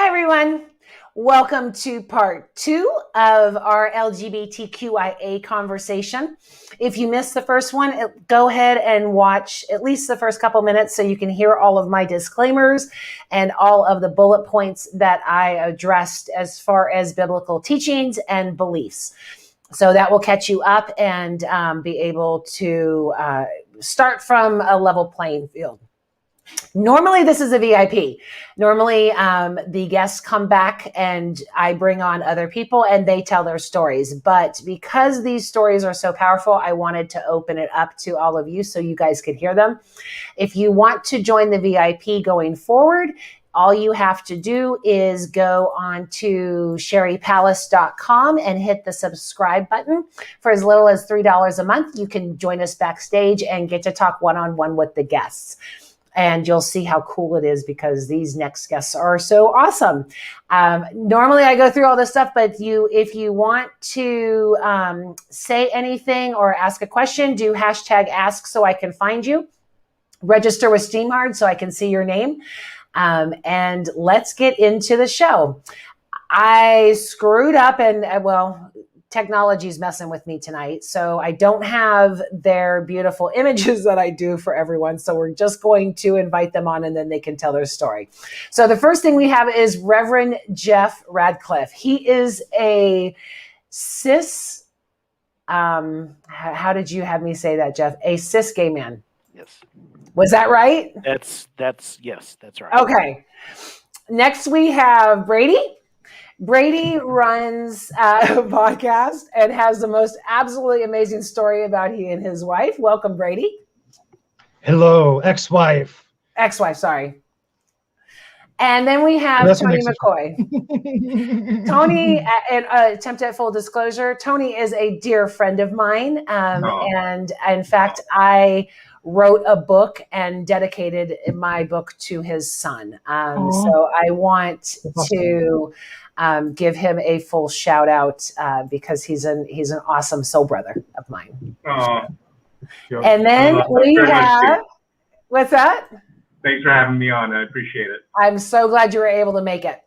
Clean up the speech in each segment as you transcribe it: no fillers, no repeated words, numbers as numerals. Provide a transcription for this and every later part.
Hi, everyone. Welcome to part 2 of our LGBTQIA conversation. If you missed the first one, go ahead and watch at least the first couple minutes so you can hear all of my disclaimers and all of the bullet points that I addressed as far as biblical teachings and beliefs. So that will catch you up and be able to start from a level playing field. Normally, this is a VIP. Normally, the guests come back and I bring on other people and they tell their stories. But because these stories are so powerful, I wanted to open it up to all of you so you guys could hear them. If you want to join the VIP going forward, all you have to do is go on to sherrypalace.com and hit the subscribe button. For as little as $3 a month, you can join us backstage and get to talk one-on-one with the guests. And you'll see how cool it is because these next guests are so awesome. Normally I go through all this stuff, but if you want to say anything or ask a question, do #ask so I can find you. Register with SteamHard so I can see your name. And let's get into the show. I screwed up and technology's messing with me tonight. So I don't have their beautiful images that I do for everyone. So we're just going to invite them on and then they can tell their story. So the first thing we have is Reverend Jeff Radcliffe. He is a cis, how did you have me say that, Jeff? A cis gay man. Yes. Was that right? Yes, that's right. Okay. Next we have Brady. Brady runs a podcast and has the most absolutely amazing story about he and his wife. Welcome, Brady. Hello, ex-wife. Ex-wife, sorry. And then we have Tony McCoy. Tony, in attempt at full disclosure, Tony is a dear friend of mine. And in fact, I wrote a book and dedicated my book to his son. So I want to give him a full shout out because he's an awesome soul brother of mine. And then we have, what's that? Thanks for having me on. I appreciate it. I'm so glad you were able to make it.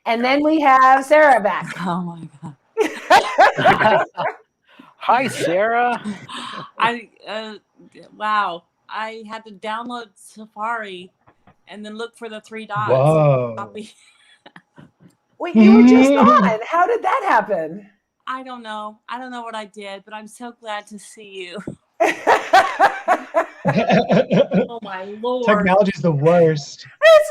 And then we have Sarah back. Oh my God. Hi, Sarah. Wow. I had to download Safari and then look for the 3 dots. Whoa. Wait, you were just on. How did that happen? I don't know. I don't know what I did, but I'm so glad to see you. Oh my Lord. Technology is the worst.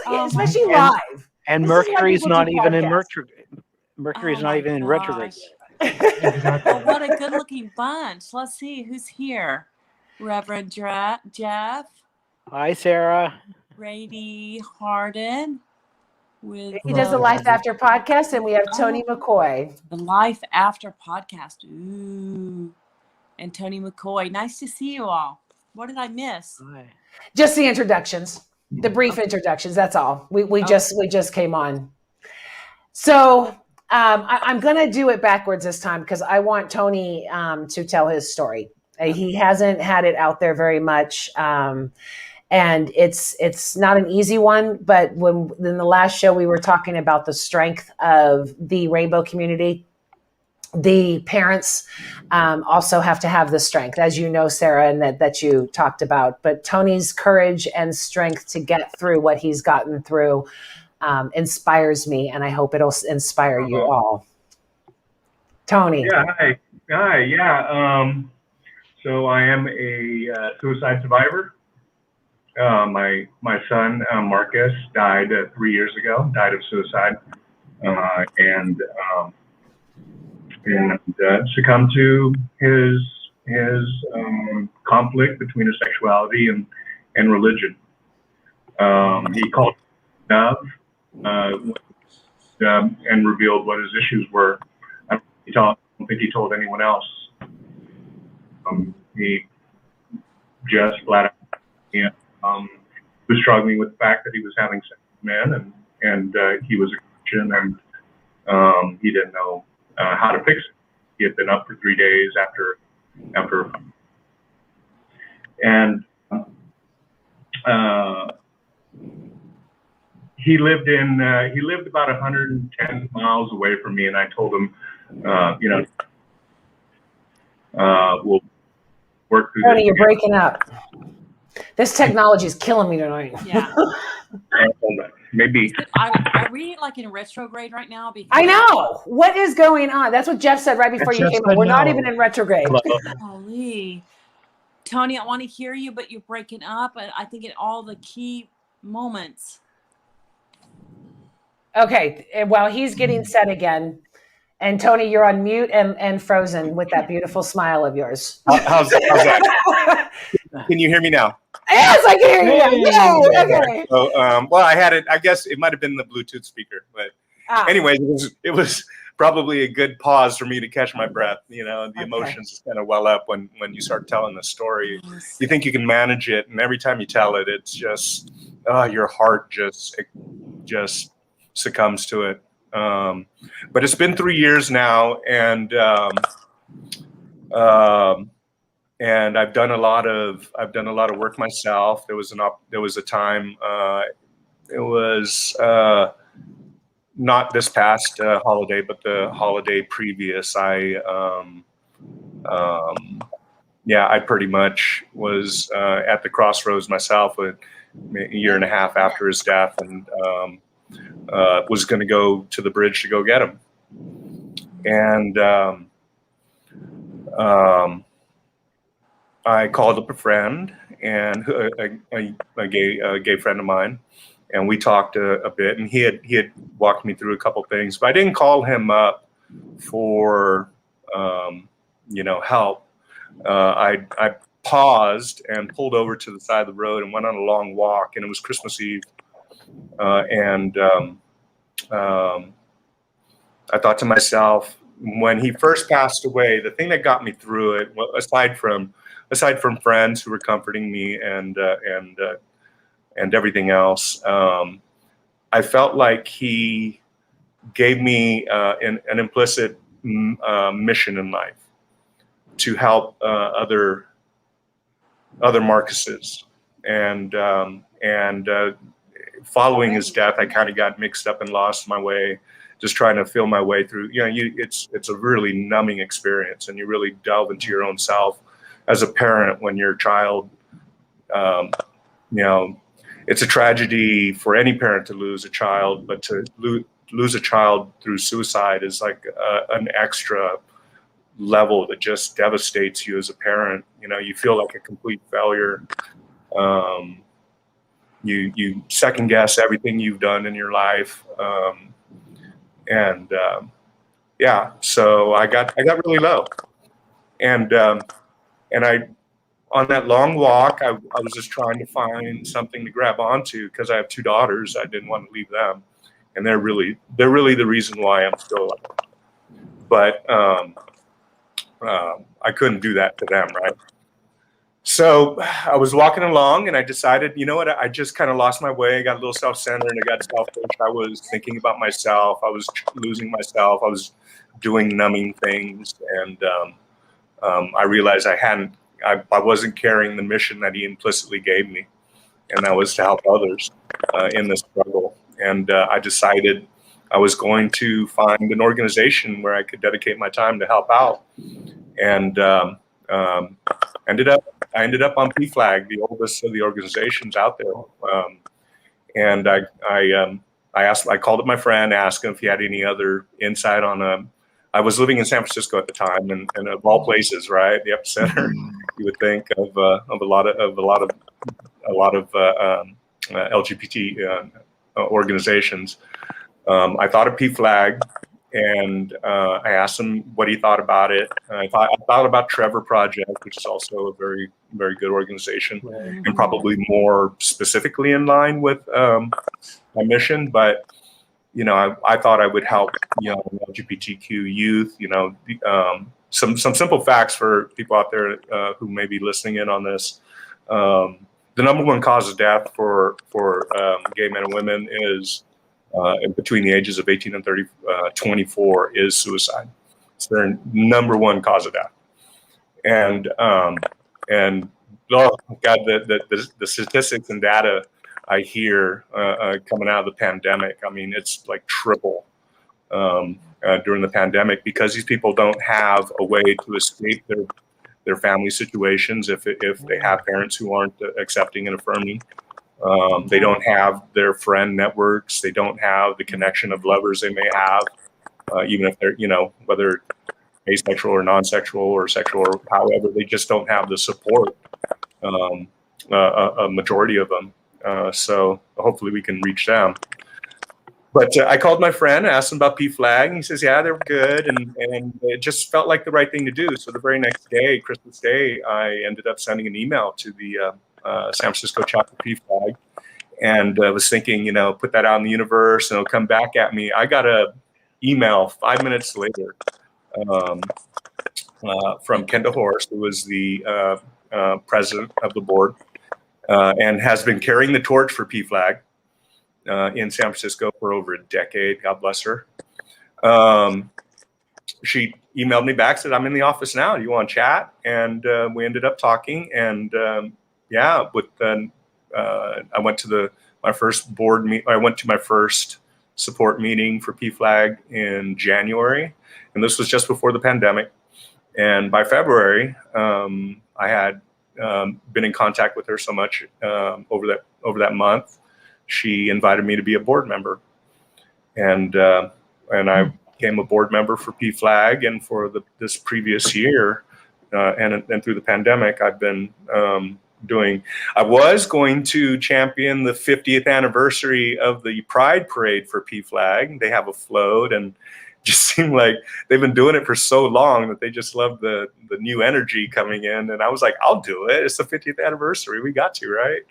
Especially live. And Mercury's not even in retrograde. Mercury's not even in retrograde. Well, what a good looking bunch. Let's see who's here. Reverend Jeff. Hi, Sarah. Brady Harden. He does the Life After podcast, and we have Tony McCoy. The Life After podcast. Ooh. And Tony McCoy. Nice to see you all. What did I miss? Hi. Just the introductions, the brief introductions. That's all. We just came on. So I'm going to do it backwards this time because I want Tony to tell his story. He hasn't had it out there very much. And it's not an easy one, but in the last show we were talking about the strength of the rainbow community, the parents also have to have the strength, as you know, Sarah, and that you talked about. But Tony's courage and strength to get through what he's gotten through inspires me, and I hope it'll inspire you all. Tony. Yeah, hi. Yeah. So I am a suicide survivor. My son, Marcus, died 3 years ago, died of suicide, and succumbed to his conflict between his sexuality and religion. He called up and revealed what his issues were. I don't think he told anyone else. He just flat out, was struggling with the fact that he was having sex with men, and he was a Christian, and he didn't know how to fix it. He had been up for 3 days after, and he lived about 110 miles away from me, and I told him, we'll work through Tony, this. you're breaking up. This technology is killing me tonight. Yeah. Maybe. Are we like in retrograde right now? Because I know. What is going on? That's what Jeff said right before you Jeff came said up. We're not no. even in retrograde. Golly. Tony, I want to hear you, but you're breaking up. I think in all the key moments. Okay. Well, he's getting set again. And Tony, you're on mute and frozen with that beautiful smile of yours. How's that? Can you hear me now? Yes, I can hear you. Yay, okay. So, well, I had it. I guess it might have been the Bluetooth speaker, but anyways, it was probably a good pause for me to catch my breath. You know, the emotions just kind of well up when you start telling the story. You think you can manage it, and every time you tell it, it's just your heart just succumbs to it. But it's been 3 years now, and I've done a lot of work myself. There was a time, it was not this past holiday, but the holiday previous. I pretty much was at the crossroads myself a year and a half after his death, and was going to go to the bridge to go get him. And I called up a friend, and a gay friend of mine, and we talked a bit, and he had walked me through a couple things, but I didn't call him up for help. I paused and pulled over to the side of the road and went on a long walk, and it was Christmas Eve. I thought to myself, when he first passed away, the thing that got me through it, aside from friends who were comforting me and everything else, I felt like he gave me an implicit mission in life to help other Marcuses, and following his death, I kind of got mixed up and lost my way, just trying to feel my way through. It's a really numbing experience, and you really delve into your own self as a parent when your child. It's a tragedy for any parent to lose a child, but to lose a child through suicide is like an extra level that just devastates you as a parent. You feel like a complete failure. You second guess everything you've done in your life, so I got really low, and I, on that long walk, I was just trying to find something to grab onto, because I have 2 daughters. I didn't want to leave them, and they're really the reason why I'm still alive. But I couldn't do that to them, right? So I was walking along, and I decided, you know what? I just kind of lost my way. I got a little self-centered. I got selfish. I was thinking about myself. I was losing myself. I was doing numbing things, and I realized I wasn't carrying the mission that he implicitly gave me, and that was to help others in this struggle. And I decided I was going to find an organization where I could dedicate my time to help out, and I ended up on PFLAG, the oldest of the organizations out there. And I called up my friend, asked him if he had any other insight on I was living in San Francisco at the time, and of all places, right, the epicenter, you would think of a lot of LGBT organizations. I thought of PFLAG, and I asked him what he thought about it. I thought about Trevor Project, which is also a very, very good organization, and probably more specifically in line with my mission. But I thought I would help LGBTQ youth. Some simple facts for people out there who may be listening in on this. The number one cause of death for gay men and women is between the ages of 18 and 24 is suicide. It's their number one cause of death. And oh God, the statistics and data I hear coming out of the pandemic. I mean, it's like triple during the pandemic because these people don't have a way to escape their family situations if they have parents who aren't accepting and affirming. They don't have their friend networks. They don't have the connection of lovers they may have, even if they're, whether asexual or non-sexual or sexual or however, they just don't have the support, a majority of them. So hopefully we can reach them. But I called my friend, asked him about PFLAG, and he says, yeah, they're good. And it just felt like the right thing to do. So the very next day, Christmas Day, I ended up sending an email to the San Francisco chapter PFLAG. And I was thinking, put that out in the universe and it'll come back at me. I got a email 5 minutes later from Kenda Horst, who was the president of the board and has been carrying the torch for PFLAG in San Francisco for over a decade. God bless her. She emailed me back, said, I'm in the office now. Do you want to chat? And we ended up talking. And I went to my first board meet. I went to my first support meeting for PFLAG in January. And this was just before the pandemic. And by February, I had been in contact with her so much over that month. She invited me to be a board member, and I became a board member for PFLAG. And for this previous year, and through the pandemic, I've been I was going to champion the 50th anniversary of the Pride Parade for PFLAG. They have a float, and just seemed like they've been doing it for so long that they just love the new energy coming in. And I was like, I'll do it. It's the 50th anniversary. We got to, right?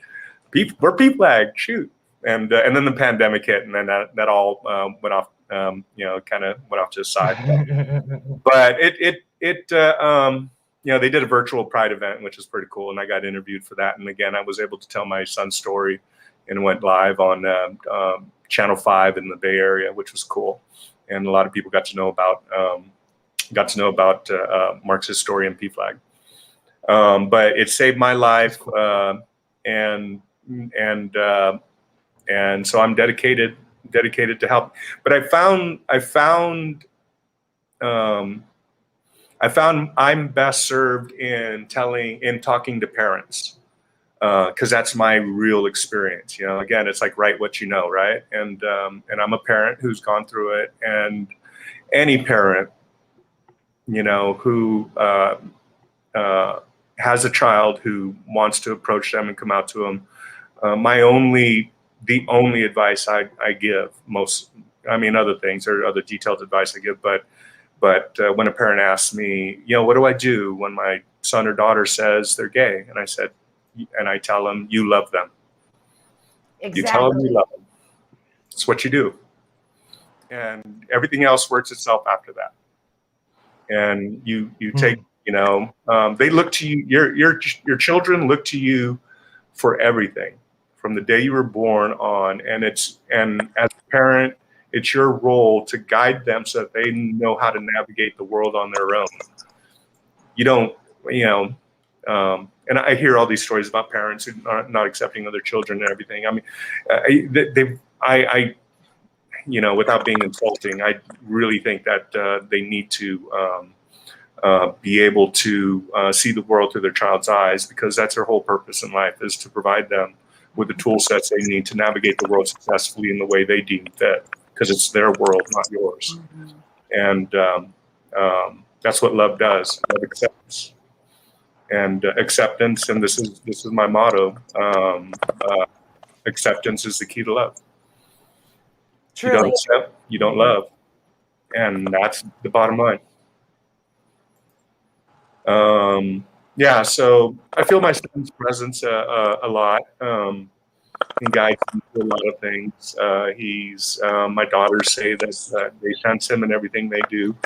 We're PFLAG, shoot. And then the pandemic hit, and then that all went off, kind of went off to the side. But they did a virtual Pride event, which was pretty cool, and I got interviewed for that. And again, I was able to tell my son's story, and went live on Channel 5 in the Bay Area, which was cool. And a lot of people got to know about Marxist story and PFLAG. But it saved my life, and so I'm dedicated to help. But I found I'm best served in talking to parents, because that's my real experience. Again, it's like write what you know, right? And I'm a parent who's gone through it, and any parent, who has a child who wants to approach them and come out to them, the only advice I give, other things or other detailed advice I give, but when a parent asks me, what do I do when my son or daughter says they're gay? And I tell them, you love them. Exactly. You tell them you love them. It's what you do. And everything else works itself after that. And you take, they look to you, your children look to you for everything from the day you were born on. And as a parent, it's your role to guide them so that they know how to navigate the world on their own. You don't, and I hear all these stories about parents who are not accepting other children and everything. I mean, without being insulting, I really think that they need to be able to see the world through their child's eyes, because that's their whole purpose in life, is to provide them with the tool sets they need to navigate the world successfully in the way they deem fit, because it's their world, not yours. And that's what love does. Love accepts. And acceptance, and this is my motto, acceptance is the key to love. Truly. You don't accept, you don't love. And that's the bottom line. So I feel my son's presence a lot. He guides me through a lot of things. My daughters say that they sense him in everything they do.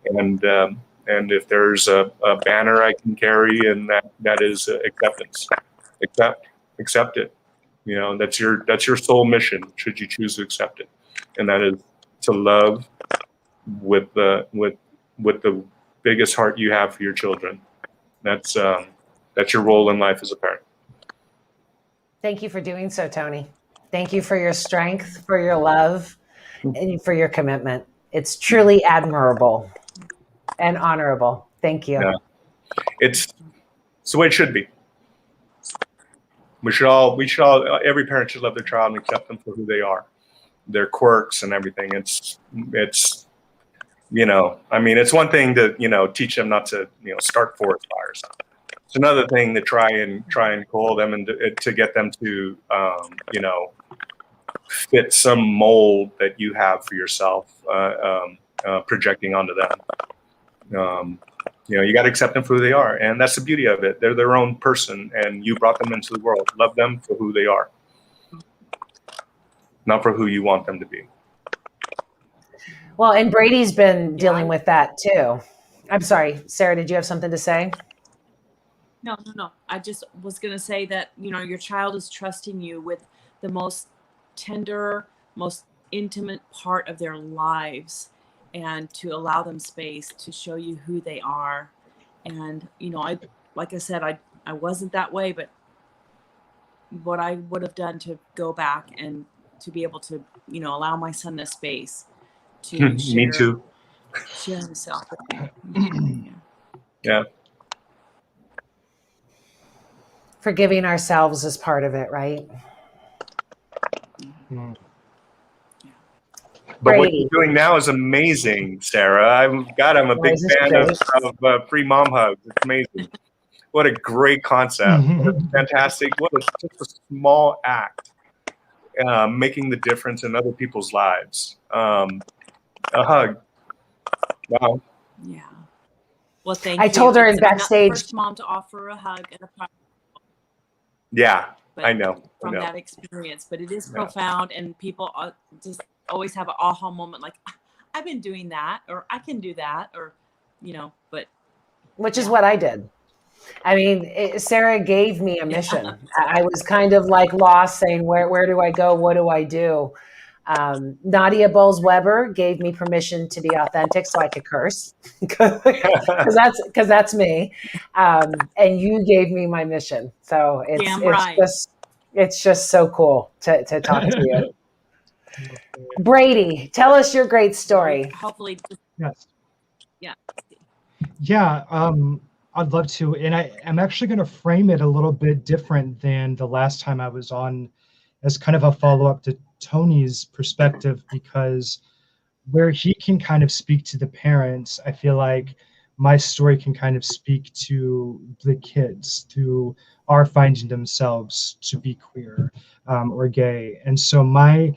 And if there's a banner I can carry, and that is acceptance. Accept it. That's your sole mission, should you choose to accept it. And that is to love with the biggest heart you have for your children. That's your role in life as a parent. Thank you for doing so, Tony. Thank you for your strength, for your love, and for your commitment. It's truly admirable and honorable. Thank you. Yeah. It's the way it should be. We should all, every parent should love their child and accept them for who they are, their quirks and everything. It's, I mean, it's one thing to, teach them not to, start forest fires. It's another thing to try and cool them and to get them to, fit some mold that you have for yourself, projecting onto them. You got to accept them for who they are. And that's the beauty of it. They're their own person and you brought them into the world. Love them for who they are, not for who you want them to be. Well, and Brady's been dealing with that too. I'm sorry, Sarah, did you have something to say? No. I just was going to say that, your child is trusting you with the most tender, most intimate part of their lives, and to allow them space to show you who they are. And, like I said, I wasn't that way, but what I would have done to go back and to be able to, allow my son the space to Me too. share himself with me. Yeah. Forgiving ourselves is part of it, right? But what you're doing now is amazing, Sarah. I'm a big fan of free mom hugs. It's amazing. What a great concept. Fantastic. What just a small act, making the difference in other people's lives. A hug. Wow. Yeah. Well, thank you. I told her in I'm not backstage. the first mom to offer a hug at a party. Yeah, But I know. from that experience, but it is profound, and people just always have an aha moment, like, I've been doing that, or I can do that, or but Which is what I did. I mean, Sarah gave me a mission. I was kind of like lost, saying, where do I go? What do I do? Nadia Bowles-Weber gave me permission to be authentic so I could curse, because that's me. And you gave me my mission. So it's just so cool to talk to you. Brady, tell us your great story. Hopefully. Yes. Yeah. Yeah, I'd love to. And I'm actually going to frame it a little bit different than the last time I was on, as kind of a follow-up to Tony's perspective, because where he can kind of speak to the parents, I feel like my story can kind of speak to the kids who are finding themselves to be queer or gay. And so my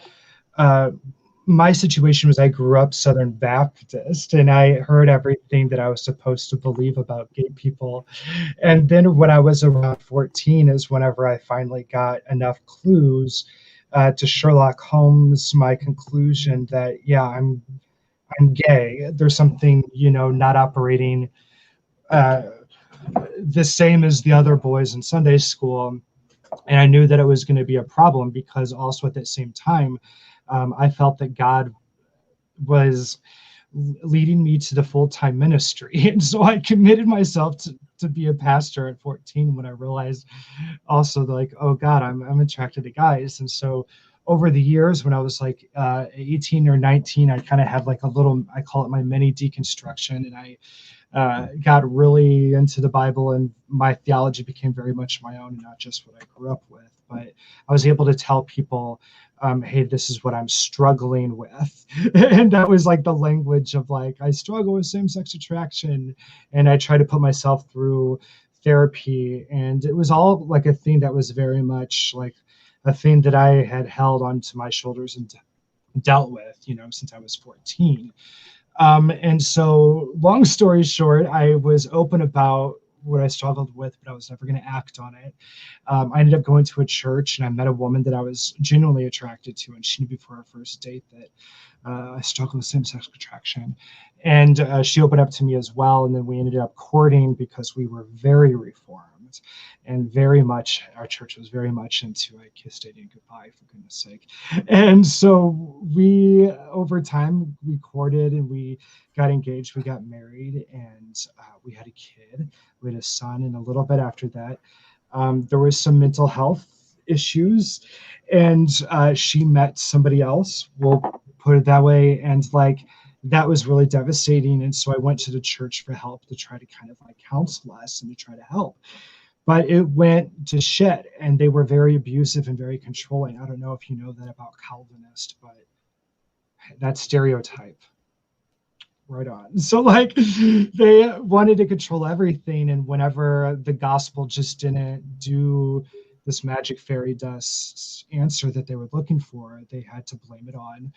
situation was I grew up Southern Baptist, and I heard everything that I was supposed to believe about gay people. And then when I was around 14 is whenever I finally got enough clues to Sherlock Holmes my conclusion that, yeah, I'm gay. There's something, not operating the same as the other boys in Sunday school. And I knew that it was going to be a problem, because also at that same time, I felt that God was leading me to the full-time ministry. And so I committed myself to be a pastor at 14 when I realized also, like, oh God, I'm attracted to guys. And so over the years, when I was like 18 or 19, I kind of had like a little, I call it my mini deconstruction. And I got really into the Bible, and my theology became very much my own and not just what I grew up with. But I was able to tell people, hey, this is what I'm struggling with. And that was like the language of like, I struggle with same-sex attraction. And I try to put myself through therapy. And it was all like a thing that was very much like a thing that I had held onto my shoulders and dealt with, since I was 14. And so long story short, I was open about what I struggled with, but I was never going to act on it. I ended up going to a church, and I met a woman that I was genuinely attracted to, and she knew before our first date that I struggled with same-sex attraction. And she opened up to me as well, and then we ended up courting because we were very reformed, and very much, our church was very much into a kiss, dating, goodbye, for goodness sake. And so we, over time, we courted and we got engaged, we got married, and we had a kid. We had a son, and a little bit after that, there was some mental health issues, and she met somebody else, we'll put it that way, and like that was really devastating. And so I went to the church for help to try to kind of like counsel us and to try to help, but it went to shit, and they were very abusive and very controlling. I don't know if you know that about Calvinist, but that stereotype. Right on. So like they wanted to control everything, and whenever the gospel just didn't do this magic fairy dust answer that they were looking for, they had to blame it on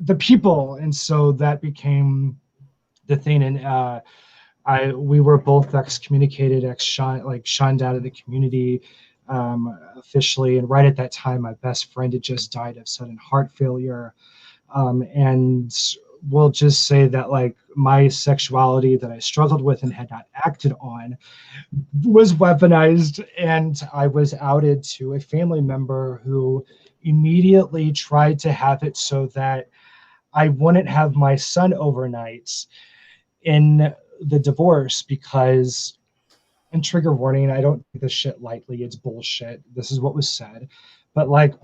the people. And so that became the thing. And we were both excommunicated, shunned out of the community officially. And right at that time, my best friend had just died of sudden heart failure. And we'll just say that like my sexuality that I struggled with and had not acted on was weaponized, and I was outed to a family member who immediately tried to have it so that I wouldn't have my son overnight in the divorce because, and trigger warning, I don't take this shit lightly, it's bullshit, this is what was said, but like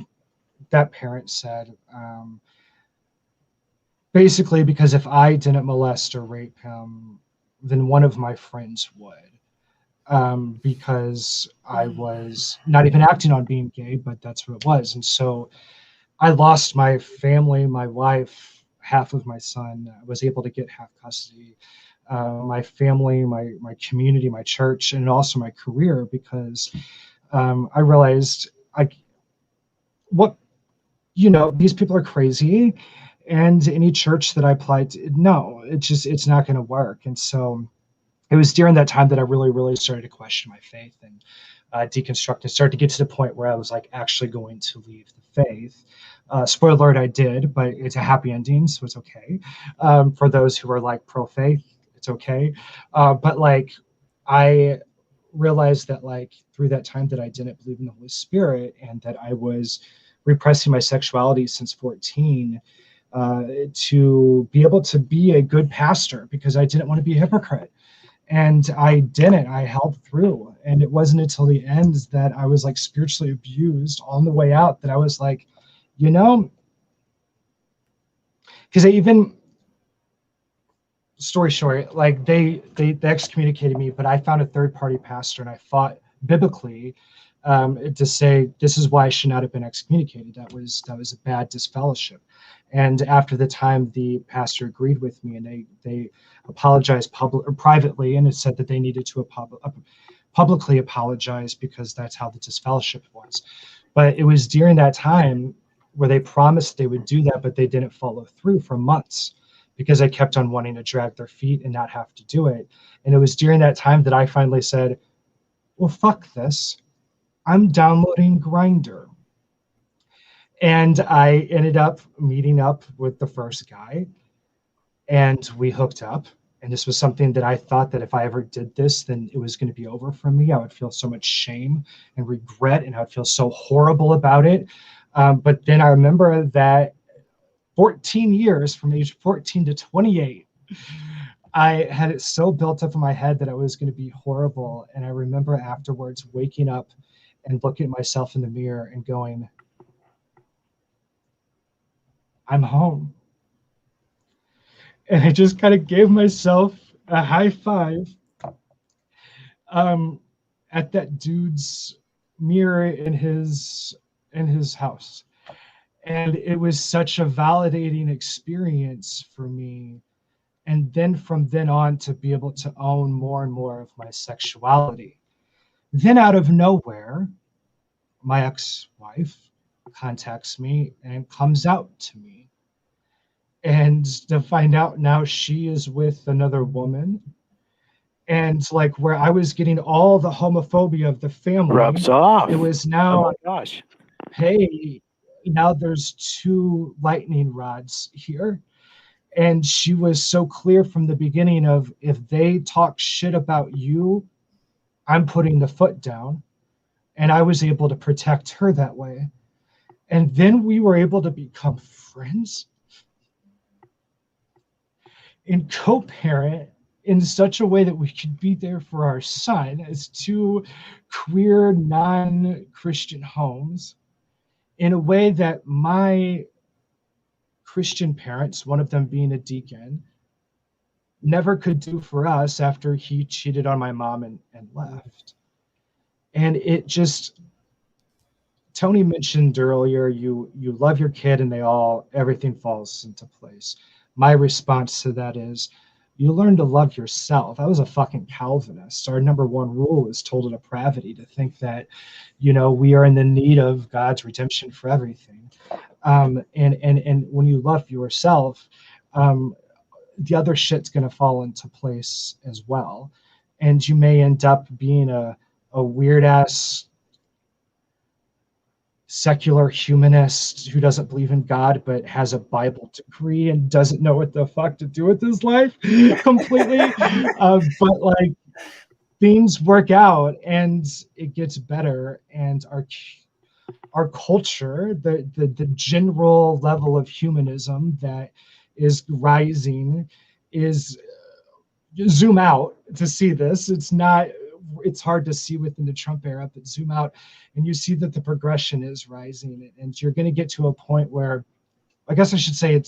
that parent said, basically, because if I didn't molest or rape him, then one of my friends would, because I was not even acting on being gay, but that's what it was. And so I lost my family, my wife, half of my son. I was able to get half custody. My family, my community, my church, and also my career, because I realized these people are crazy. And any church that I applied to, no, it's not going to work. And so it was during that time that I really, really started to question my faith and deconstruct and start to get to the point where I was like actually going to leave the faith. Spoiler alert, I did, but it's a happy ending, so it's okay. For those who are like pro-faith, it's okay. But like I realized that like through that time that I didn't believe in the Holy Spirit, and that I was repressing my sexuality since 14, to be able to be a good pastor, because I didn't want to be a hypocrite. And I didn't. I held through. And it wasn't until the end that I was like spiritually abused on the way out that I was like, because story short, like they excommunicated me, but I found a third-party pastor, and I fought biblically to say this is why I should not have been excommunicated. That was a bad disfellowship. And after the time, the pastor agreed with me, and they apologized privately, and it said that they needed to publicly apologize because that's how the disfellowship was. But it was during that time where they promised they would do that, but they didn't follow through for months because I kept on wanting to drag their feet and not have to do it. And it was during that time that I finally said, well, fuck this. I'm downloading Grindr. And I ended up meeting up with the first guy, and we hooked up. And this was something that I thought that if I ever did this, then it was going to be over for me. I would feel so much shame and regret, and I would feel so horrible about it. But then I remember that 14 years, from age 14 to 28, I had it so built up in my head that I was going to be horrible. And I remember afterwards waking up and looking at myself in the mirror and going, I'm home. And I just kind of gave myself a high five at that dude's mirror in his house. And it was such a validating experience for me. And then from then on, to be able to own more and more of my sexuality. Then out of nowhere, my ex-wife contacts me and comes out to me. And to find out now she is with another woman. And like where I was getting all the homophobia of the family, rubs off. It was now, oh my gosh, hey, now there's two lightning rods here. And she was so clear from the beginning of, if they talk shit about you, I'm putting the foot down. And I was able to protect her that way. And then we were able to become friends and co-parent in such a way that we could be there for our son as two queer, non-Christian homes, in a way that my Christian parents, one of them being a deacon, never could do for us after he cheated on my mom and left. And it just, Tony mentioned earlier, you love your kid and everything falls into place. My response to that is, you learn to love yourself. I was a fucking Calvinist. Our number one rule is total depravity, to think that, we are in the need of God's redemption for everything. And when you love yourself, the other shit's going to fall into place as well. And you may end up being a weird ass secular humanist who doesn't believe in God but has a Bible degree and doesn't know what the fuck to do with his life completely. But like, things work out and it gets better, and our culture, the general level of humanism that is rising, is zoom out to see this. It's hard to see within the Trump era, but zoom out and you see that the progression is rising, and you're going to get to a point where, I guess I should say,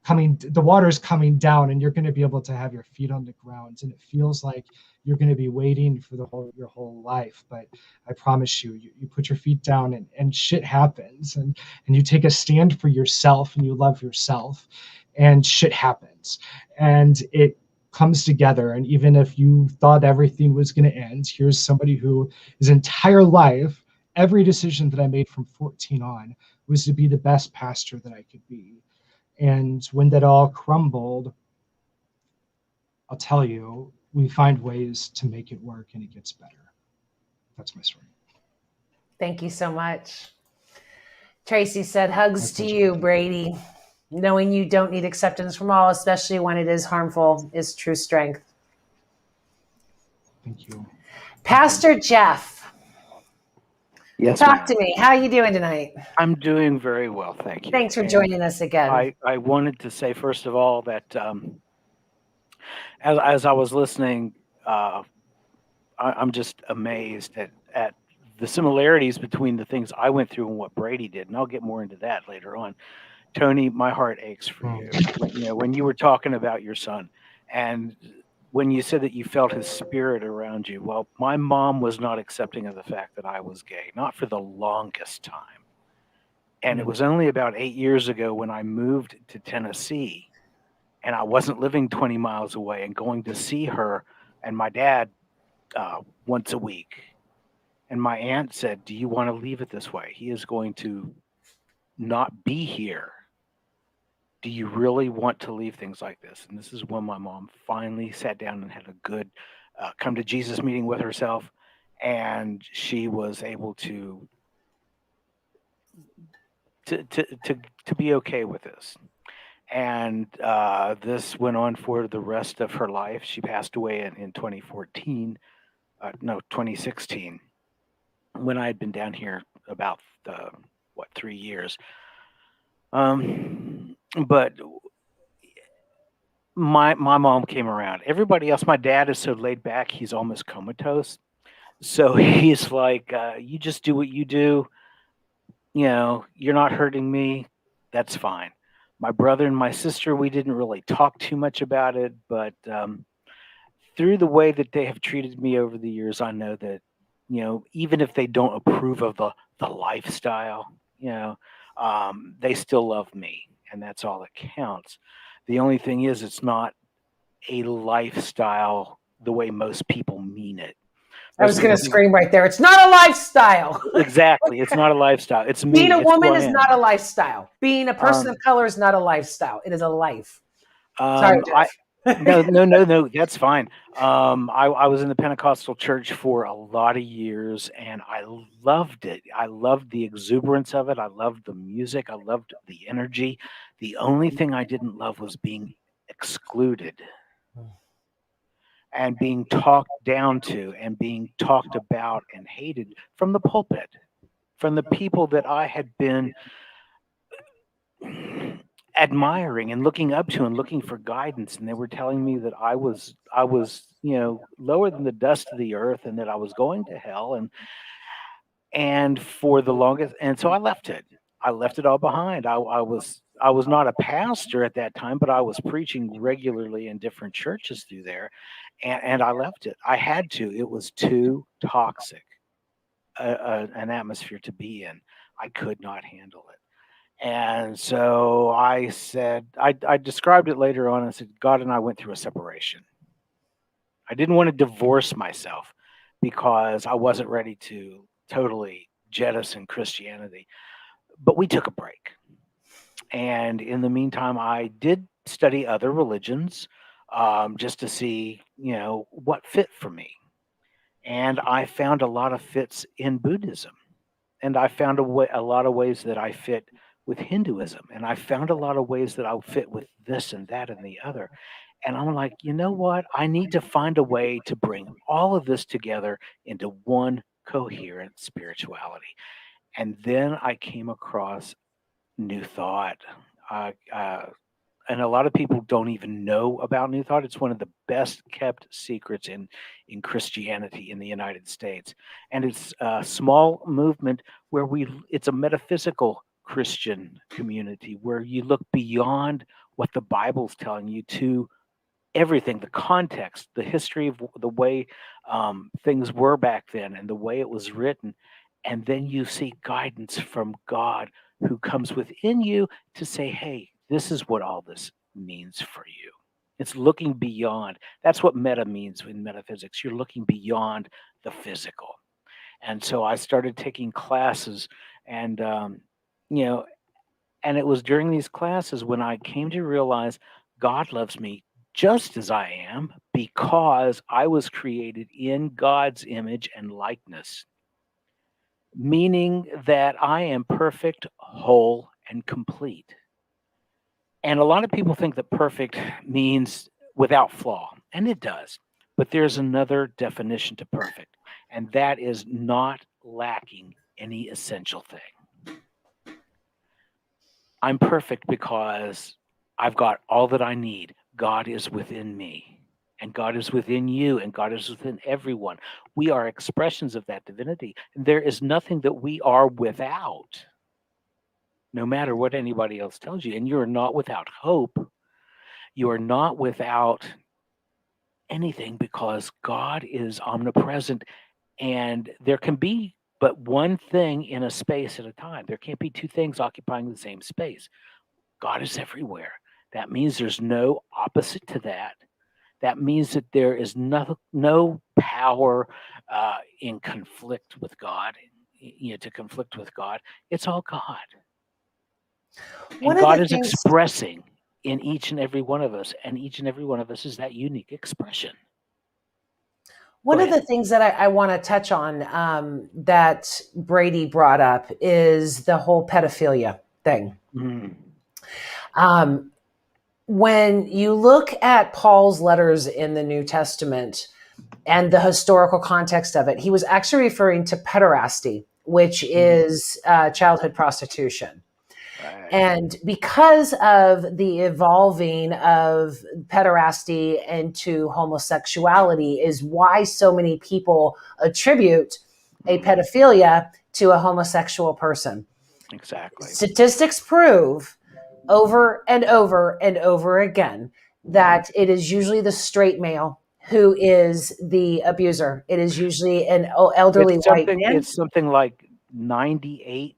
the water is coming down, and you're going to be able to have your feet on the ground, and it feels like you're going to be waiting for your whole life. But I promise you put your feet down and shit happens, and you take a stand for yourself and you love yourself, and shit happens, and it comes together. And even if you thought everything was going to end, here's somebody who his entire life, every decision that I made from 14 on was to be the best pastor that I could be. And when that all crumbled, I'll tell you, we find ways to make it work and it gets better. That's my story. Thank you so much. Tracy said, hugs to you, Brady. Knowing you don't need acceptance from all, especially when it is harmful, is true strength. Thank you. Pastor Jeff. Yes, Talk to me. How are you doing tonight? I'm doing very well, thank you. Thanks for joining us again. I wanted to say, first of all, that as I was listening, I'm just amazed at the similarities between the things I went through and what Brady did, and I'll get more into that later on. Tony, my heart aches for you. When you were talking about your son, and when you said that you felt his spirit around you, well, my mom was not accepting of the fact that I was gay, not for the longest time. And it was only about 8 years ago when I moved to Tennessee, and I wasn't living 20 miles away and going to see her and my dad once a week. And my aunt said, do you want to leave it this way? He is going to not be here. Do you really want to leave things like this? And this is when my mom finally sat down and had a good come to Jesus meeting with herself, and she was able to be okay with this. And this went on for the rest of her life. She passed away in 2016, when I had been down here about 3 years. But my mom came around. Everybody else, my dad is so laid back, he's almost comatose. So he's like, you just do what you do. You're not hurting me. That's fine. My brother and my sister, we didn't really talk too much about it, but through the way that they have treated me over the years, I know that, even if they don't approve of the lifestyle, they still love me, and that's all that counts. The only thing is, it's not a lifestyle the way most people mean it. I was going to scream right there. It's not a lifestyle. Exactly. It's not a lifestyle. It's me. Being a woman is not a lifestyle. Being a person of color is not a lifestyle. It is a life. Sorry, Jeff. No, that's fine. I was in the Pentecostal church for a lot of years, and I loved it. I loved the exuberance of it. I loved the music. I loved the energy. The only thing I didn't love was being excluded and being talked down to and being talked about and hated from the pulpit, from the people that I had been admiring and looking up to and looking for guidance, and they were telling me that I was lower than the dust of the earth, and that I was going to hell, and for the longest, and so I left it. I left it all behind. I was not a pastor at that time, but I was preaching regularly in different churches through there, and I left it. I had to. It was too toxic, an atmosphere to be in. I could not handle it. And so I said, I described it later on. I said, God and I went through a separation. I didn't want to divorce myself because I wasn't ready to totally jettison Christianity, but we took a break. And in the meantime, I did study other religions, just to see, what fit for me. And I found a lot of fits in Buddhism. And I found a lot of ways that I fit with Hinduism. And I found a lot of ways that I fit with this and that and the other. And I'm like, you know what? I need to find a way to bring all of this together into one coherent spirituality. And then I came across New Thought. And a lot of people don't even know about New Thought. It's one of the best kept secrets in Christianity in the United States. And it's a small movement where it's a metaphysical Christian community where you look beyond what the Bible's telling you to everything, the context, the history of the way things were back then and the way it was written. And then you seek guidance from God who comes within you to say, hey, this is what all this means for you. It's looking beyond. That's what meta means in metaphysics. You're looking beyond the physical. And so I started taking classes, and and it was during these classes when I came to realize God loves me just as I am because I was created in God's image and likeness, meaning that I am perfect, whole, and complete. And a lot of people think that perfect means without flaw, and it does. But there's another definition to perfect, and that is not lacking any essential thing. I'm perfect because I've got all that I need. God is within me, and God is within you, and God is within everyone. We are expressions of that divinity, and there is nothing that we are without, no matter what anybody else tells you. And you're not without hope. You are not without anything because God is omnipresent, and there can be but one thing in a space at a time. There can't be two things occupying the same space. God is everywhere. That means there's no opposite to that. That means that there is no power in conflict with God, to conflict with God. It's all God. And God is expressing in each and every one of us, and each and every one of us is that unique expression. One of the things that I want to touch on that Brady brought up is the whole pedophilia thing. Mm. When you look at Paul's letters in the New Testament and the historical context of it, he was actually referring to pederasty, which is childhood prostitution. Right. And because of the evolving of pederasty into homosexuality is why so many people attribute a pedophilia to a homosexual person. Exactly. Statistics prove over and over and over again that it is usually the straight male who is the abuser. It is usually an elderly white man. It's something like 98%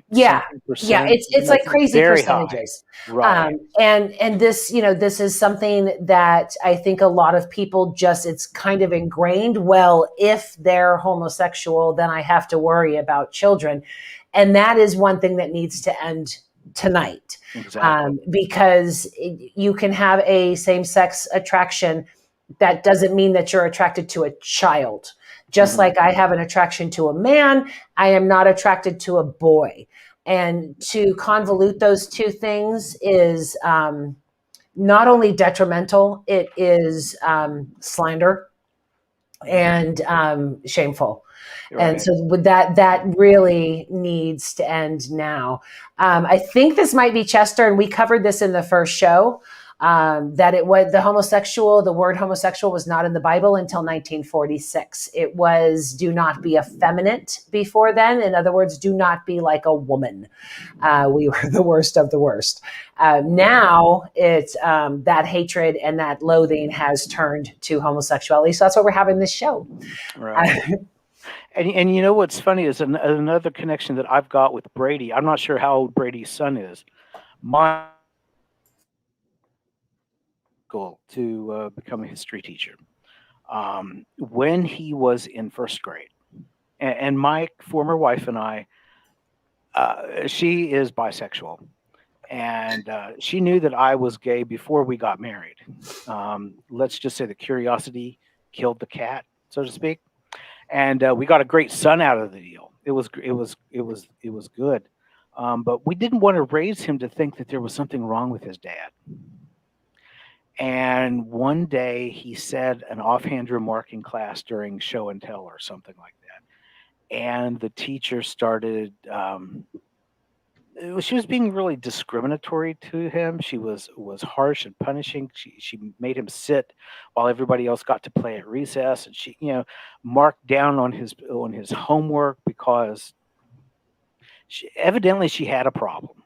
it's like crazy percentages, right? And this this is something that I think a lot of people it's kind of ingrained. Well, if they're homosexual, then I have to worry about children, and that is one thing that needs to end tonight. Exactly. Because you can have a same-sex attraction. That doesn't mean that you're attracted to a child. Just like I have an attraction to a man, I am not attracted to a boy. And to convolute those two things is not only detrimental, it is slander and shameful. And Right. so with that really needs to end now. I think this might be Chester, and we covered this in the first show, that it was the word homosexual was not in the Bible until 1946. It was do not be effeminate before then. In other words, do not be like a woman. We were the worst of the worst. Now it's that hatred and that loathing has turned to homosexuality. So that's why we're having this show. Right. And you know what's funny is another connection that I've got with Brady. I'm not sure how old Brady's son is. My goal to become a history teacher when he was in first grade, and my former wife and I, she is bisexual, and she knew that I was gay before we got married. Let's just say the curiosity killed the cat, so to speak. And we got a great son out of the deal. It was good, but we didn't want to raise him to think that there was something wrong with his dad. And one day he said an offhand remark in class during show and tell or something like that, and the teacher started. She was being really discriminatory to him. She was harsh and punishing. She made him sit while everybody else got to play at recess, and she marked down on his homework because evidently she had a problem,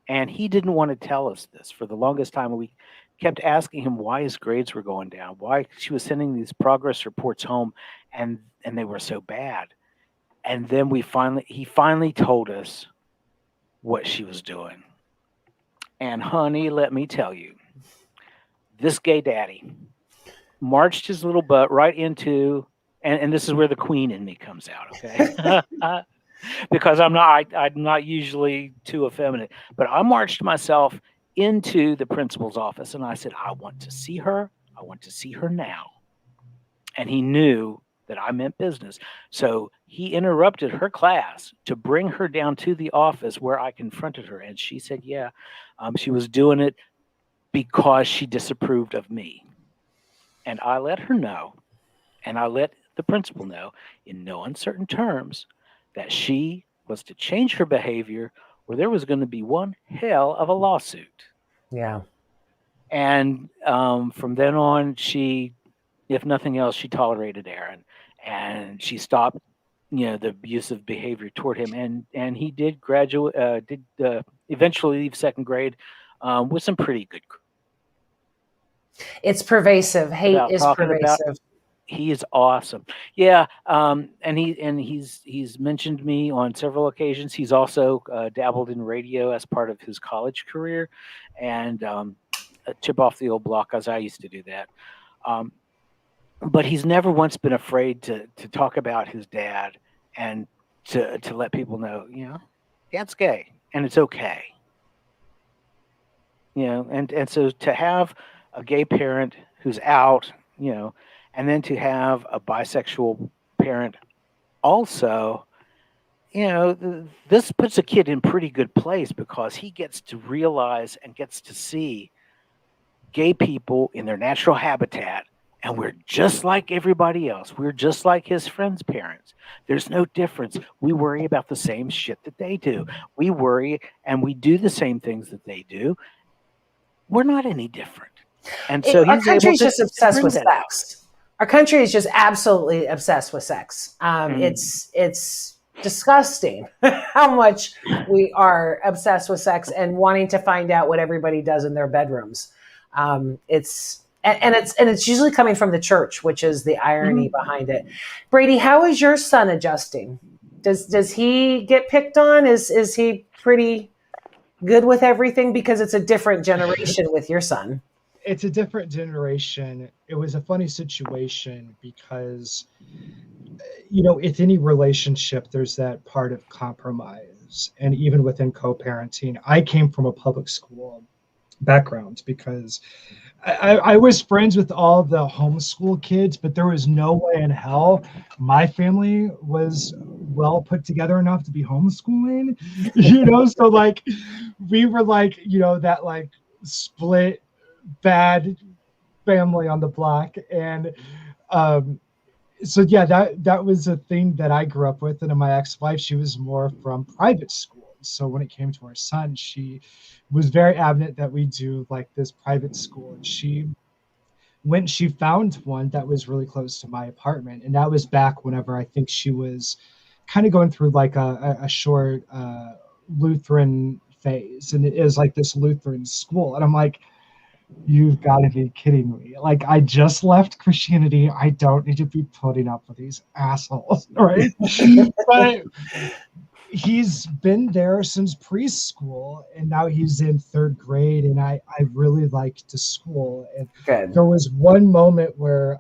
and he didn't want to tell us this for the longest time. We kept asking him why his grades were going down, why she was sending these progress reports home, and they were so bad. And then he finally told us what she was doing. And honey, let me tell you, this gay daddy marched his little butt right into, and this is where the queen in me comes out, okay? Because I'm not usually too effeminate, but I marched myself into the principal's office and I said, I want to see her. I want to see her now. And he knew that I meant business. So he interrupted her class to bring her down to the office where I confronted her. And she said, yeah, she was doing it because she disapproved of me. And I let her know, and I let the principal know in no uncertain terms that she was to change her behavior or there was going to be one hell of a lawsuit. Yeah. And from then on, she, if nothing else, she tolerated Aaron. And she stopped, the abusive behavior toward him, and he did eventually leave second grade with some pretty good. It's pervasive. Hate is pervasive. He is awesome. Yeah, and he's mentioned me on several occasions. He's also dabbled in radio as part of his college career, and chip off the old block as I used to do that. But he's never once been afraid to talk about his dad and to let people know, dad's gay and it's okay. And so to have a gay parent who's out, and then to have a bisexual parent also, this puts a kid in pretty good place because he gets to realize and gets to see gay people in their natural habitat. And we're just like everybody else. We're just like his friends' parents. There's no difference. We worry about the same shit that they do. We worry and we do the same things that they do. We're not any different. And so our country is just obsessed with sex. Our country is just absolutely obsessed with sex. It's disgusting how much we are obsessed with sex and wanting to find out what everybody does in their bedrooms. It's usually coming from the church, which is the irony behind it. Brady, how is your son adjusting? Does he get picked on? Is he pretty good with everything? Because it's a different generation with your son. It's a different generation. It was a funny situation because, with any relationship, there's that part of compromise. And even within co-parenting, I came from a public school background because I was friends with all the homeschool kids, but there was no way in hell my family was well put together enough to be homeschooling, so like we were like, that like split bad family on the block. And so yeah, that was a thing that I grew up with. And my ex-wife, she was more from private school. So when it came to our son, she was very adamant that we do like this private school. And she found one that was really close to my apartment, and that was back whenever I think she was kind of going through like a short Lutheran phase, and it is like this Lutheran school, and I'm like, you've got to be kidding me. Like, I just left Christianity. I don't need to be putting up with these assholes, right? But he's been there since preschool, and now he's in third grade, and I really liked the school. And Good. there was one moment where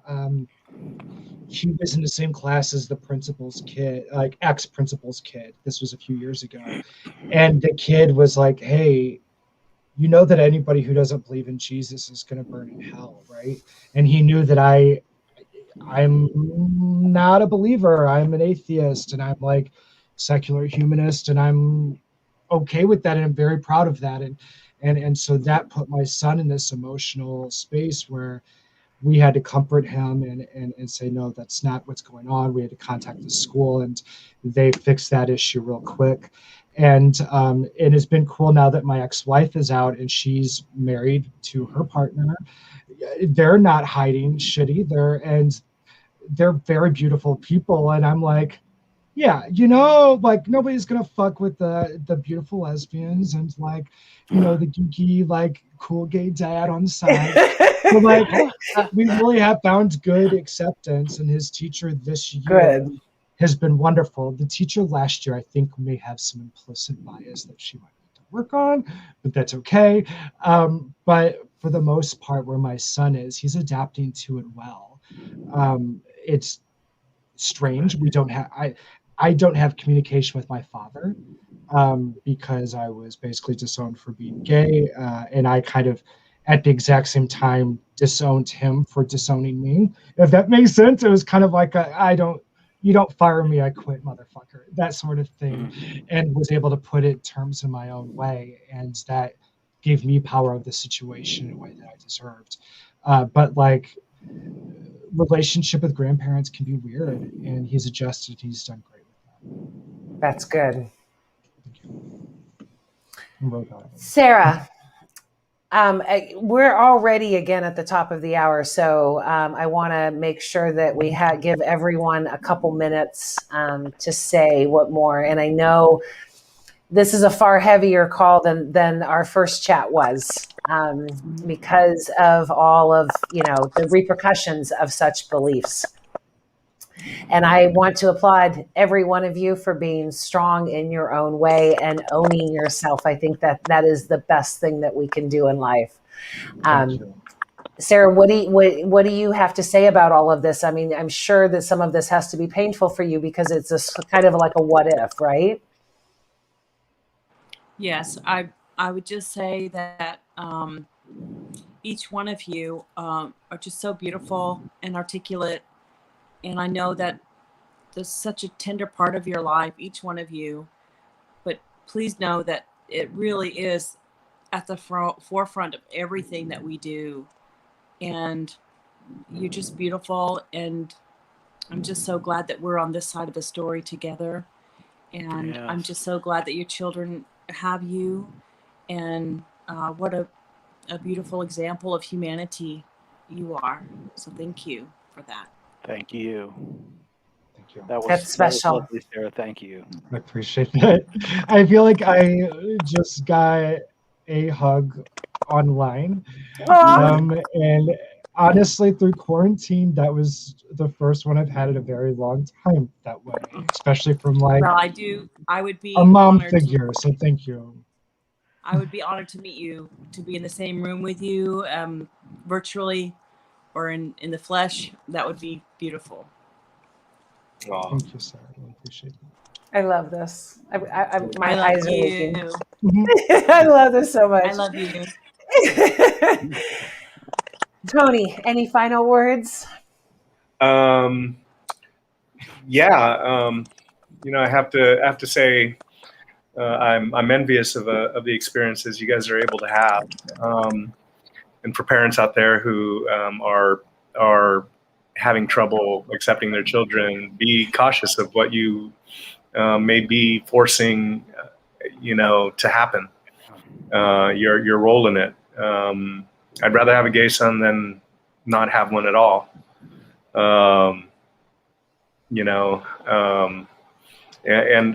he was in the same class as the principal's kid, like ex-principal's kid. This was a few years ago. And the kid was like, hey, you know that anybody who doesn't believe in Jesus is going to burn in hell, right? And he knew that I'm not a believer. I'm an atheist, and I'm like secular humanist, and I'm okay with that, and I'm very proud of that. And so that put my son in this emotional space where we had to comfort him and say, no, that's not what's going on. We had to contact the school, and they fixed that issue real quick. And it has been cool now that my ex-wife is out and she's married to her partner. They're not hiding shit either, and they're very beautiful people. And I'm like, yeah, like nobody's gonna fuck with the beautiful lesbians and like, the geeky, like cool gay dad on the side. But like, we really have found good acceptance, and his teacher this year Good. has been wonderful. The teacher last year, I think, may have some implicit bias that she might need to work on, but that's okay. But for the most part, where my son is, he's adapting to it well. It's strange. I don't have communication with my father because I was basically disowned for being gay, and I kind of, at the exact same time, disowned him for disowning me. If that makes sense, it was kind of like you don't fire me, I quit, motherfucker, that sort of thing, and was able to put it terms in my own way, and that gave me power of the situation in a way that I deserved. But like, relationship with grandparents can be weird, and he's adjusted. He's done great with that. That's good. Sarah. We're already again at the top of the hour, so I want to make sure that we give everyone a couple minutes to say what more. And I know this is a far heavier call than our first chat was because of all of the repercussions of such beliefs. And I want to applaud every one of you for being strong in your own way and owning yourself. I think that is the best thing that we can do in life. Sarah, what do you have to say about all of this? I mean, I'm sure that some of this has to be painful for you because it's a kind of like a what if, right? Yes, I would just say that each one of you are just so beautiful and articulate. And I know that there's such a tender part of your life, each one of you. But please know that it really is at the forefront of everything that we do. And you're just beautiful. And I'm just so glad that we're on this side of the story together. And I'm just so glad that your children have you. And what a beautiful example of humanity you are. So thank you for that. Thank you. Thank you. That's special. That was lovely, Sarah. Thank you. I appreciate that. I feel like I just got a hug online. And honestly, through quarantine, that was the first one I've had in a very long time that way, especially from like I would be a mom figure. So thank you. I would be honored to meet you, to be in the same room with you, virtually or in the flesh. That would be beautiful. Thank you, Sarah. I appreciate it. I love this. My I eyes are leaking. Mhm. I love this so much. I love you. Tony, any final words? I have to say I'm envious of the experiences you guys are able to have, and for parents out there who are having trouble accepting their children, be cautious of what you may be forcing, to happen. Your role in it. I'd rather have a gay son than not have one at all. And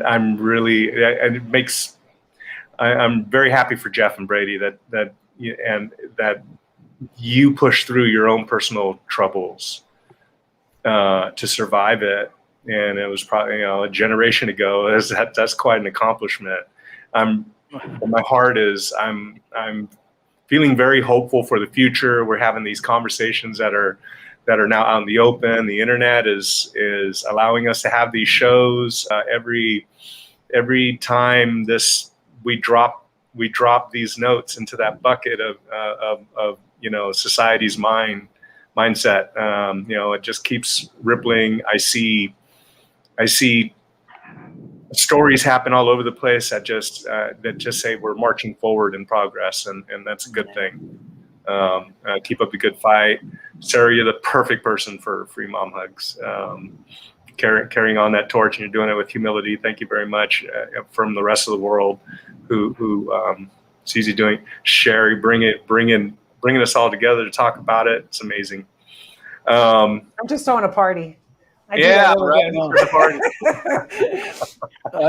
I'm really, and it makes, I'm very happy for Jeff and Brady that you push through your own personal troubles to survive it. And it was probably, a generation ago. That's quite an accomplishment. My heart is, I'm feeling very hopeful for the future. We're having these conversations that are now out in the open. The internet is allowing us to have these shows. Every time we drop these notes into that bucket of society's mindset. It just keeps rippling. I see stories happen all over the place that just say we're marching forward in progress, and that's a good thing. Keep up the good fight. Sarah, you're the perfect person for Free Mom Hugs. Carrying on that torch, and you're doing it with humility. Thank you very much from the rest of the world who sees you doing. Sherry, bringing us all together to talk about it. It's amazing. I'm just throwing a party. Yeah, right.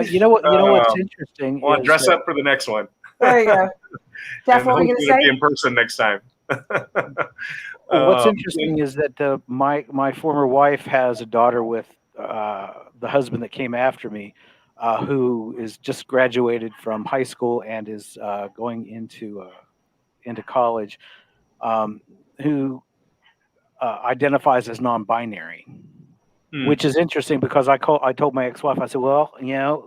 You know what's interesting? Well, dress up for the next one. There you go. Jeff, what were you going to say? Be in person next time. What's interesting is that my former wife has a daughter with the husband that came after me, who is just graduated from high school and is going into college, who identifies as non-binary. Which is interesting because I told my ex-wife, I said, well,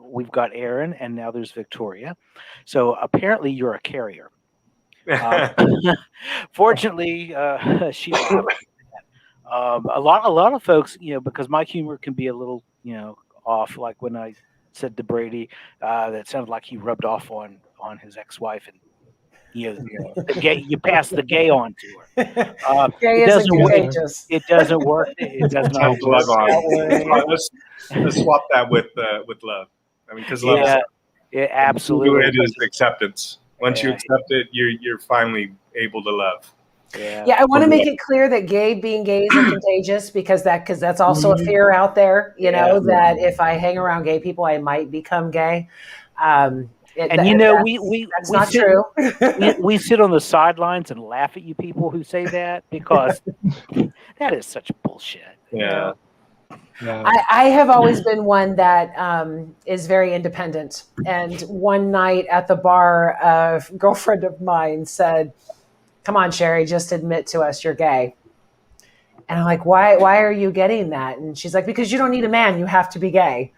we've got Aaron and now there's Victoria. So apparently you're a carrier. Fortunately, she a lot of folks, because my humor can be a little, off. Like when I said to Brady, that sounded like he rubbed off on his ex-wife, and you pass the gay on to her. Gay isn't contagious. It doesn't work. It does not work that way. Let's swap that with love. I mean, because love is absolutely. It is acceptance. Once you accept it, you're finally able to love. Yeah, I want to make it clear that being gay isn't contagious because that's also a fear out there. That if I hang around gay people, I might become gay. That's not true. we sit on the sidelines and laugh at you people who say that because that is such bullshit. Yeah. I have always been one that is very independent. And one night at the bar, a girlfriend of mine said, "Come on, Sherry, just admit to us you're gay." And I'm like, why are you getting that? And she's like, because you don't need a man. You have to be gay.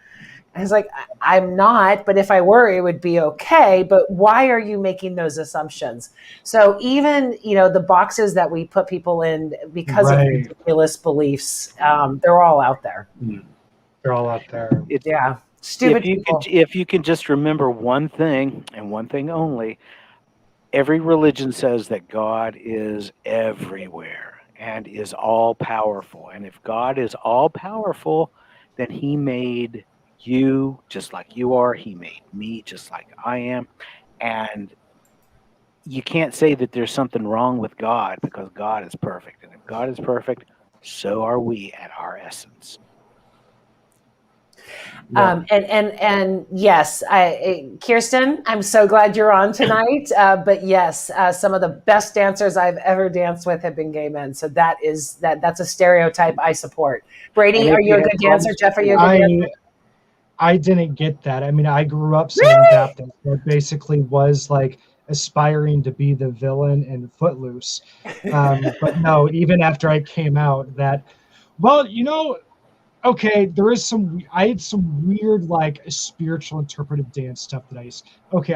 I was like, I'm not, but if I were, it would be okay. But why are you making those assumptions? So even, the boxes that we put people in because of ridiculous beliefs, they're all out there. They're all out there. Stupid people. If you can just remember one thing and one thing only, every religion says that God is everywhere and is all powerful. And if God is all powerful, then he made you just like you are. He made me just like I am. And you can't say that there's something wrong with God because God is perfect. And if God is perfect, so are we at our essence. And yes, Kirsten, I'm so glad you're on tonight. But yes, some of the best dancers I've ever danced with have been gay men. So that's a stereotype I support. Brady, are you a good dancer? Jeff, are you a good dancer? I didn't get that. I mean, I grew up Southern Baptist, that basically was like aspiring to be the villain in Footloose. But no, even after I came out, okay, I had some weird, like, spiritual interpretive dance stuff that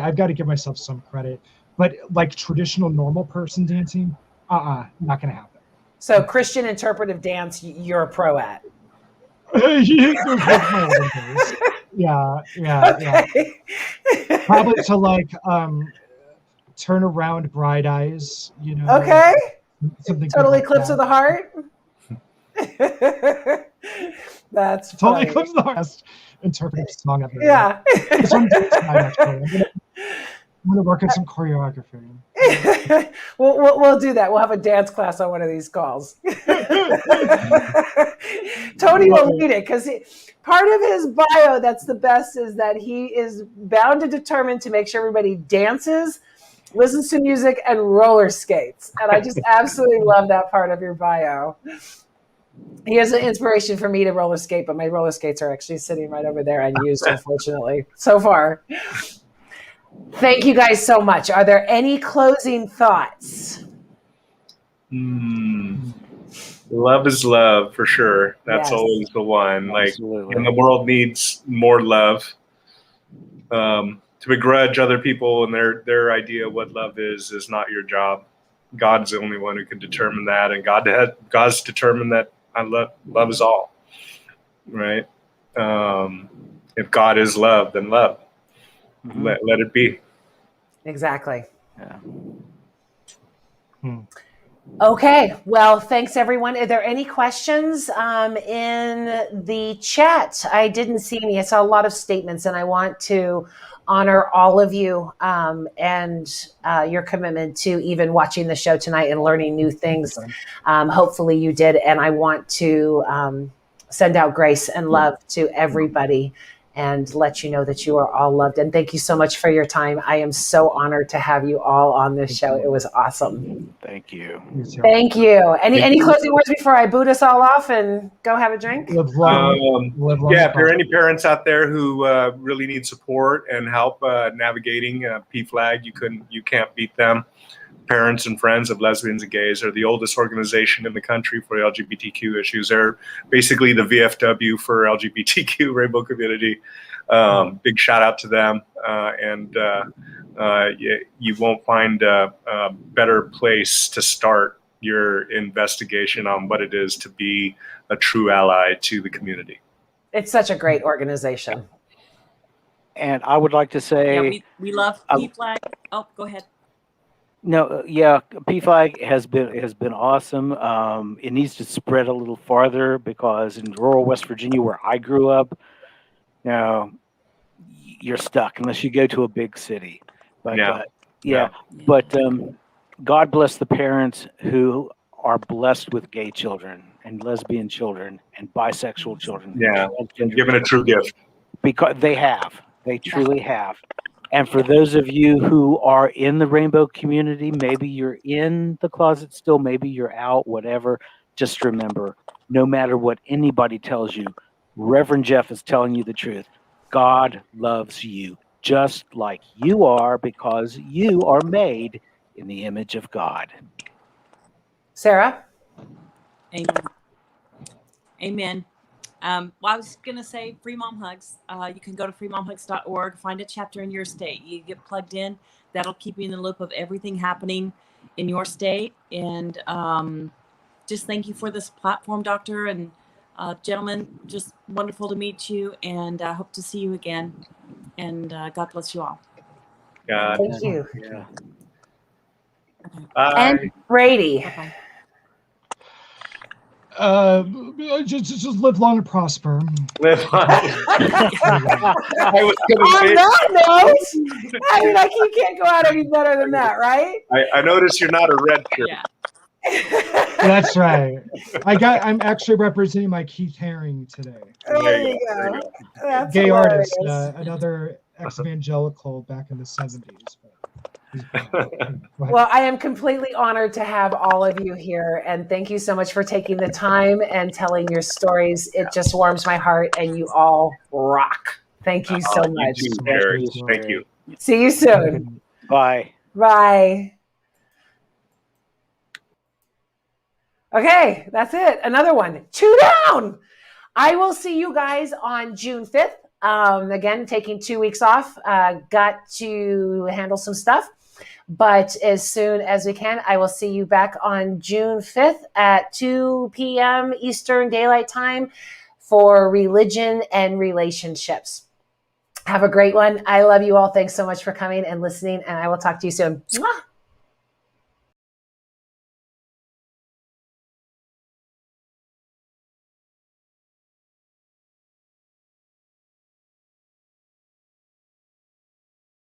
I've got to give myself some credit. But like traditional normal person dancing, not going to happen. So Christian interpretive dance, you're a pro at. Yeah. Okay. Probably to like turn around bright eyes, Okay. Something Total like Eclipse that. of the Heart. That's Totally funny. comes the best interpretive song ever. Yeah. This one takes time, actually. I'm gonna work on some choreography. We'll do that. We'll have a dance class on one of these calls. Tony will lead it because part of his bio that's the best is that he is bound and determined to make sure everybody dances, listens to music, and roller skates. And I just absolutely love that part of your bio. He is an inspiration for me to roller skate, but my roller skates are actually sitting right over there unused, unfortunately, so far. Thank you guys so much. Are there any closing thoughts? Love is love, for sure. That's Yes. always the one. Absolutely. Like, and the world needs more love. To begrudge other people and their idea of what love is not your job. God's the only one who can determine that, and God's determined that love is all. Right? If God is love, then love. Mhm. Let it be. Exactly. Yeah. Okay. Well, thanks everyone. Are there any questions in the chat? I didn't see any. I saw a lot of statements, and I want to honor all of you and your commitment to even watching the show tonight and learning new things. Hopefully you did. And I want to send out grace and love to everybody and let you know that you are all loved. And thank you so much for your time. I am so honored to have you all on this show. It was awesome. Thank you. Thank you. Any closing words before I boot us all off and go have a drink? Live long, live long, Yeah, if there are any parents out there who really need support and help navigating PFLAG, you can't beat them. Parents and Friends of Lesbians and Gays are the oldest organization in the country for LGBTQ issues. They're basically the VFW for LGBTQ rainbow community. Big shout out to them. You won't find a better place to start your investigation on what it is to be a true ally to the community. It's such a great organization. And I would like to say, Yeah, we love PFLAG. Oh, go ahead. no, yeah, PFLAG has been awesome. It needs to spread a little farther because in rural West Virginia, where I grew up, you're stuck unless you go to a big city. But but God bless the parents who are blessed with gay children and lesbian children and bisexual children. Yeah, and given a true gift. Because they truly have. And for those of you who are in the rainbow community, maybe you're in the closet still, maybe you're out, whatever, just remember, no matter what anybody tells you, Reverend Jeff is telling you the truth. God loves you just like you are because you are made in the image of God. Sarah? Amen. Amen. Well, I was going to say free mom hugs. You can go to freemomhugs.org, find a chapter in your state. You get plugged in. That'll keep you in the loop of everything happening in your state. And just thank you for this platform, Doctor. And gentlemen, just wonderful to meet you. And I hope to see you again. And God bless you all. Thank you. Yeah. And Brady. Bye-bye. Just live long and prosper. Live on. I was gonna On say, that note, I mean, you can't go out any better than that, right? I noticed you're not a red shirt. Yeah. That's right. I'm actually representing my Keith Haring today. There you go. That's Gay hilarious. artist, another ex-evangelical back in the 70s. Well, I am completely honored to have all of you here, and thank you so much for taking the time and telling your stories. It just warms my heart, and you all rock. Thank you so much. You too, Jerry. Thank you. See you soon. Bye. Bye. Okay, that's it. Another one. 2 down. I will see you guys on June 5th. Again, taking 2 weeks off. Got to handle some stuff. But as soon as we can, I will see you back on June 5th at 2 p.m. Eastern Daylight Time for Religion and Relationships. Have a great one. I love you all. Thanks so much for coming and listening, and I will talk to you soon. Mwah!